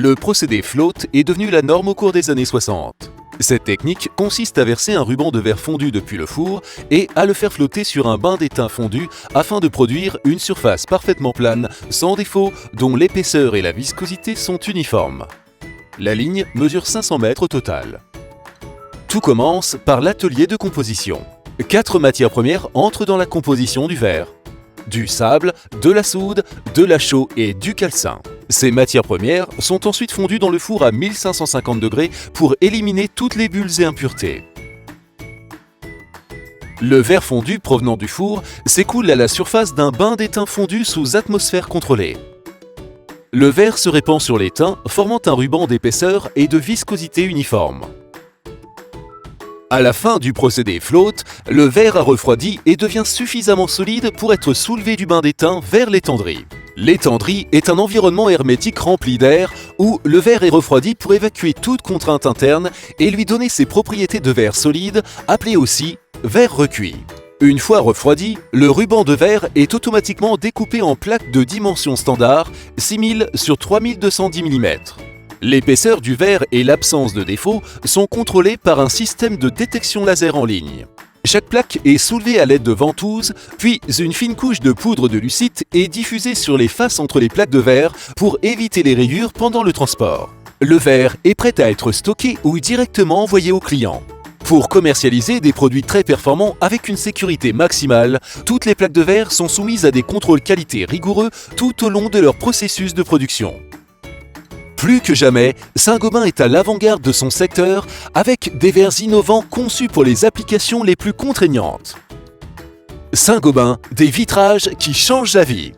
Le procédé float est devenu la norme au cours des années 60. Cette technique consiste à verser un ruban de verre fondu depuis le four et à le faire flotter sur un bain d'étain fondu afin de produire une surface parfaitement plane, sans défaut, dont l'épaisseur et la viscosité sont uniformes. La ligne mesure 500 mètres au total. Tout commence par l'atelier de composition. 4 matières premières entrent dans la composition du verre. Du sable, de la soude, de la chaux et du calcin. Ces matières premières sont ensuite fondues dans le four à 1550 degrés pour éliminer toutes les bulles et impuretés. Le verre fondu provenant du four s'écoule à la surface d'un bain d'étain fondu sous atmosphère contrôlée. Le verre se répand sur l'étain, formant un ruban d'épaisseur et de viscosité uniforme. À la fin du procédé float, le verre a refroidi et devient suffisamment solide pour être soulevé du bain d'étain vers l'étendrie. L'étendrie est un environnement hermétique rempli d'air où le verre est refroidi pour évacuer toute contrainte interne et lui donner ses propriétés de verre solide, appelées aussi verre recuit. Une fois refroidi, le ruban de verre est automatiquement découpé en plaques de dimension standard 6000 sur 3210 mm. L'épaisseur du verre et l'absence de défaut sont contrôlés par un système de détection laser en ligne. Chaque plaque est soulevée à l'aide de ventouses, puis une fine couche de poudre de lucite est diffusée sur les faces entre les plaques de verre pour éviter les rayures pendant le transport. Le verre est prêt à être stocké ou directement envoyé au client. Pour commercialiser des produits très performants avec une sécurité maximale, toutes les plaques de verre sont soumises à des contrôles qualité rigoureux tout au long de leur processus de production. Plus que jamais, Saint-Gobain est à l'avant-garde de son secteur avec des verres innovants conçus pour les applications les plus contraignantes. Saint-Gobain, des vitrages qui changent la vie.